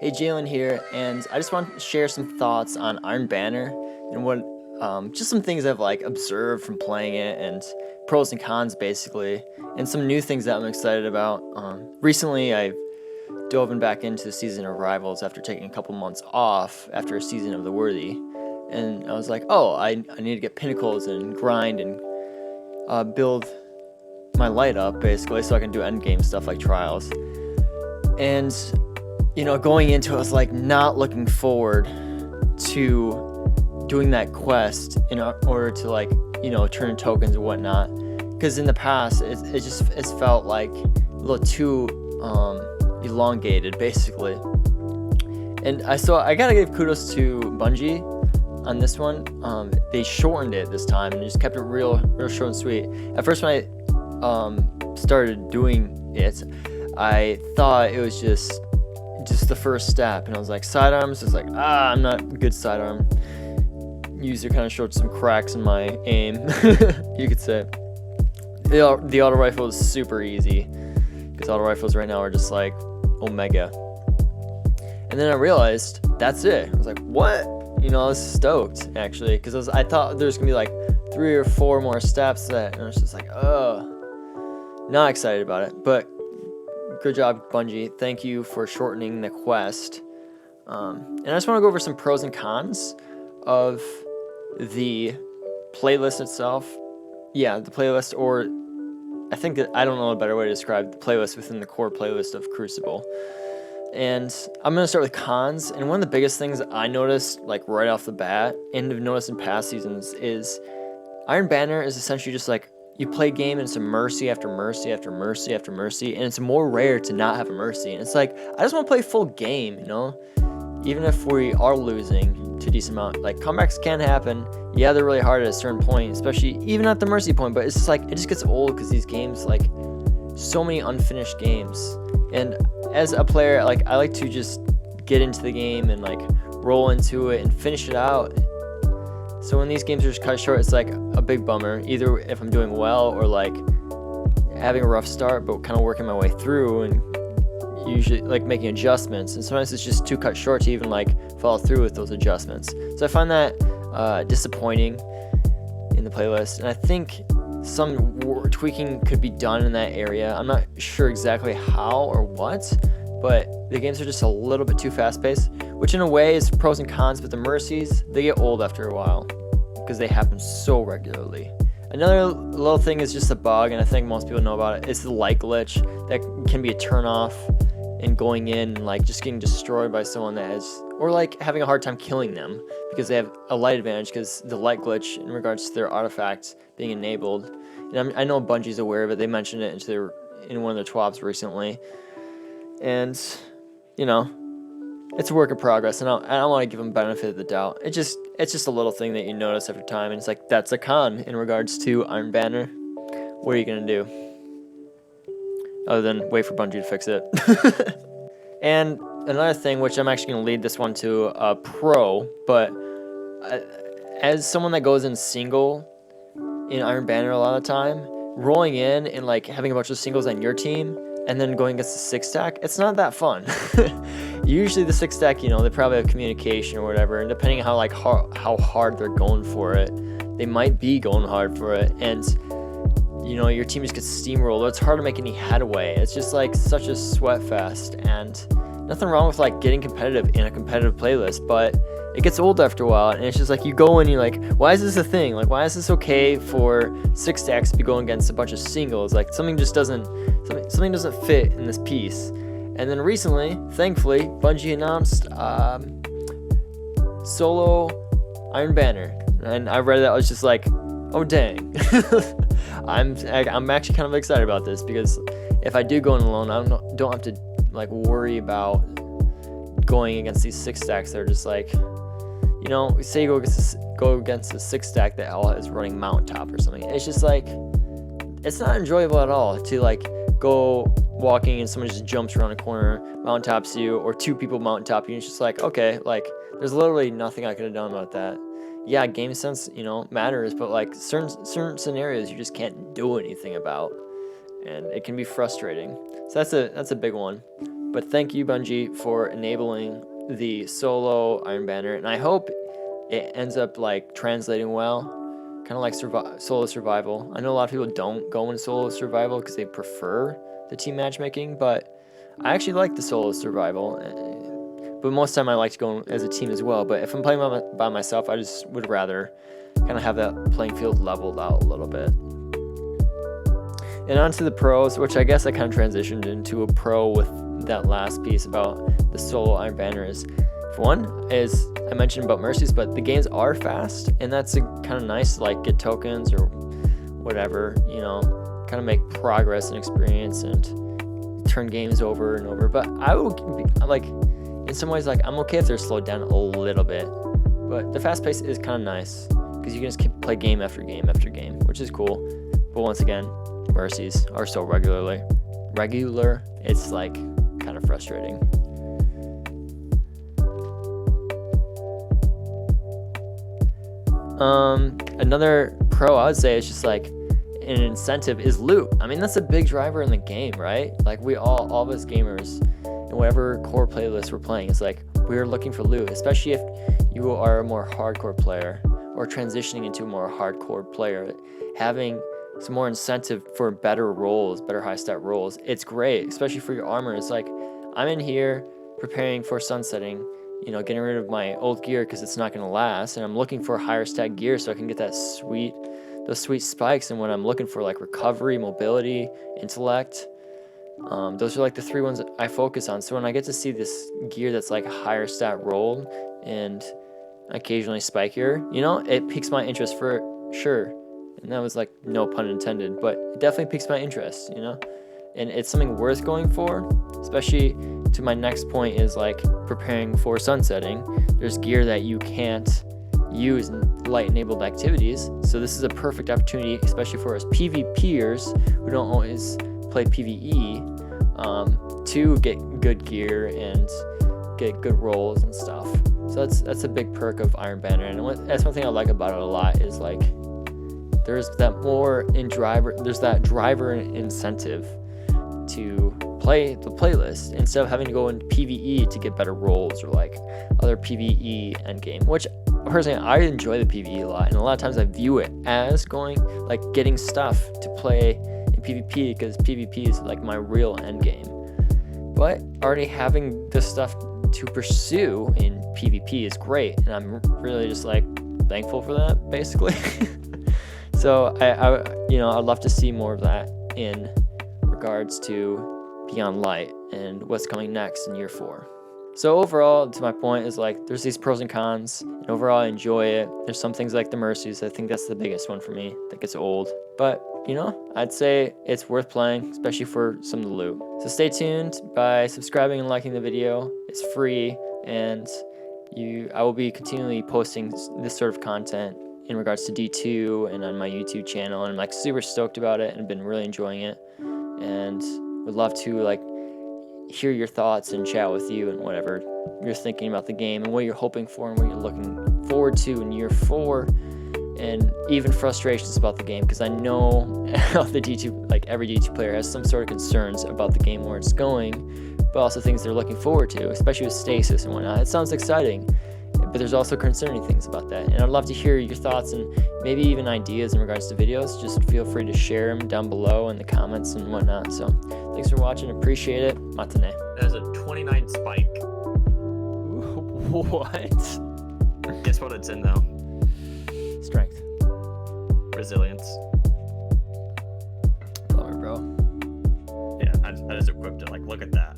Hey, Jalen here, and I just want to share some thoughts on Iron Banner and what just some things I've like observed from playing it and pros and cons basically, and some new things that I'm excited about. Recently, I've dove back into the season of Rivals after taking a couple months off after a season of the Worthy, and I was like, oh, I need to get pinnacles and grind and build my light up basically so I can do end game stuff like trials. And going into it, I was like not looking forward to doing that quest in order to turn tokens and whatnot. Because in the past, it's felt like a little too elongated, basically. And I gotta give kudos to Bungie on this one. They shortened it this time and just kept it real short and sweet. At first, when I started doing it, I thought it was just the first step, and I was like, sidearms. It's like, I'm not good sidearm user. Kind of showed some cracks in my aim, you could say. The auto rifle is super easy because auto rifles right now are just like Omega. And then I realized that's it. I was like, what? I was stoked actually because I thought there's gonna be like 3 or 4 more steps and I was just like, not excited about it, but. Good job, Bungie. Thank you for shortening the quest. And I just want to go over some pros and cons of the playlist itself. Yeah, the playlist, or I think that I don't know a better way to describe the playlist within the core playlist of Crucible. And I'm going to start with cons. And one of the biggest things I noticed, like right off the bat, and have noticed in past seasons, is Iron Banner is essentially just like you play a game and it's a mercy after mercy after mercy after mercy, and it's more rare to not have a mercy. And it's like, I just want to play full game, even if we are losing to a decent amount. Like, comebacks can happen. Yeah, they're really hard at a certain point, especially even at the mercy point, but it's just like, it just gets old because these games, like, so many unfinished games. And as a player, like, I like to just get into the game and like roll into it and finish it out. So when these games are just cut short, it's like a big bummer, either if I'm doing well or like having a rough start, but kind of working my way through and usually like making adjustments. And sometimes it's just too cut short to even like follow through with those adjustments. So I find that disappointing in the playlist. And I think some tweaking could be done in that area. I'm not sure exactly how or what, but the games are just a little bit too fast-paced, which in a way is pros and cons, but the mercies, they get old after a while because they happen so regularly. Another little thing is just a bug, and I think most people know about it. It's the light glitch that can be a turn-off in going in and like just getting destroyed by someone that has, or like having a hard time killing them because they have a light advantage because the light glitch in regards to their artifacts being enabled. And I know Bungie's aware of it. They mentioned it in one of their TWAPs recently. And, it's a work in progress, and I don't want to give them benefit of the doubt. It's just a little thing that you notice after time, and it's like, that's a con in regards to Iron Banner. What are you going to do? Other than wait for Bungie to fix it. And another thing, which I'm actually going to lead this one to a pro, but as someone that goes in single in Iron Banner a lot of the time, rolling in and like having a bunch of singles on your team and then going against the 6-stack, it's not that fun. Usually the 6-stack, they probably have communication or whatever, and depending on how hard they're going for it, they might be going hard for it, and your team just gets steamrolled. It's hard to make any headway. It's just like such a sweat fest, and nothing wrong with like getting competitive in a competitive playlist, but it gets old after a while, and it's just like you go in and you're like, why is this a thing? Like, why is this okay for 6-stacks to be going against a bunch of singles? Like, something doesn't fit in this piece. And then recently, thankfully, Bungie announced solo Iron Banner, and I read that, I was just like, oh dang. I'm actually kind of excited about this because if I do go in alone, I don't have to like worry about going against these 6-stacks. They're just like, say you go against a 6-stack that all is running mountaintop or something. It's just like, it's not enjoyable at all to like go walking and someone just jumps around a corner, mountaintops you, or 2 people mountaintop you, and it's just like, okay, like there's literally nothing I could have done about that. Yeah, game sense, matters, but like certain scenarios you just can't do anything about, and it can be frustrating. So that's a big one. But thank you, Bungie, for enabling the solo Iron Banner, and I hope it ends up like translating well, kind of like solo survival. I know a lot of people don't go into solo survival because they prefer the team matchmaking, but I actually like the solo survival. But most of the time I like to go as a team as well. But if I'm playing by myself, I just would rather kind of have that playing field leveled out a little bit. And on to the pros, which I guess I kind of transitioned into a pro with that last piece about the solo Iron Banner is, for one, is I mentioned about mercies, but the games are fast, and that's kind of nice to like get tokens or whatever, kind of make progress and experience and turn games over and over. But I would be, like, in some ways, like, I'm okay if they're slowed down a little bit, but the fast pace is kind of nice because you can just keep play game after game after game, which is cool. But once again, mercies are so regular, it's like kind of frustrating. Another pro I would say is just like an incentive is loot. I mean, that's a big driver in the game, right? Like we all of us gamers in whatever core playlist we're playing, it's like we're looking for loot, especially if you are a more hardcore player or transitioning into a more hardcore player. Having some more incentive for better rolls, better high stat rolls, it's great, especially for your armor. It's like I'm in here preparing for sunsetting, getting rid of my old gear because it's not going to last, and I'm looking for higher stat gear so I can get those sweet spikes. And when I'm looking for like recovery, mobility, intellect, those are like the 3 ones that I focus on. So when I get to see this gear that's like a higher stat roll and occasionally spikier, it piques my interest for sure. And that was like no pun intended, but it definitely piques my interest, and it's something worth going for, especially to my next point is like preparing for sunsetting. There's gear that you can't use in light enabled activities, so this is a perfect opportunity, especially for us PvPers who don't always play PvE, to get good gear and get good rolls and stuff. So that's a big perk of Iron Banner, and that's one thing I like about it a lot is like there's that driver incentive to play the playlist instead of having to go into PvE to get better rolls or like other PvE endgame, which personally I enjoy the PvE a lot, and a lot of times I view it as getting stuff to play in PvP because PvP is like my real endgame. But already having this stuff to pursue in PvP is great, and I'm really just like thankful for that basically. So I'd love to see more of that in regards to Beyond Light and what's coming next in year 4. So overall, to my point is like there's these pros and cons, and overall I enjoy it. There's some things like the mercies, I think that's the biggest one for me that gets old, but I'd say it's worth playing, especially for some of the loot. So stay tuned by subscribing and liking the video. It's free, and I will be continually posting this sort of content in regards to D2 and on my YouTube channel, and I'm like super stoked about it and been really enjoying it, and would love to like hear your thoughts and chat with you and whatever you're thinking about the game and what you're hoping for and what you're looking forward to in year 4, and even frustrations about the game, because I know the D2, like every D2 player has some sort of concerns about the game, where it's going, but also things they're looking forward to, especially with stasis and whatnot. It sounds exciting, but there's also concerning things about that, and I'd love to hear your thoughts and maybe even ideas in regards to videos. Just feel free to share them down below in the comments and whatnot. So thanks for watching, appreciate it. Matane. There's a 29 spike. What? Guess what it's in though? Strength. Resilience. Bummer, bro. Yeah, I just equipped it. Like, look at that.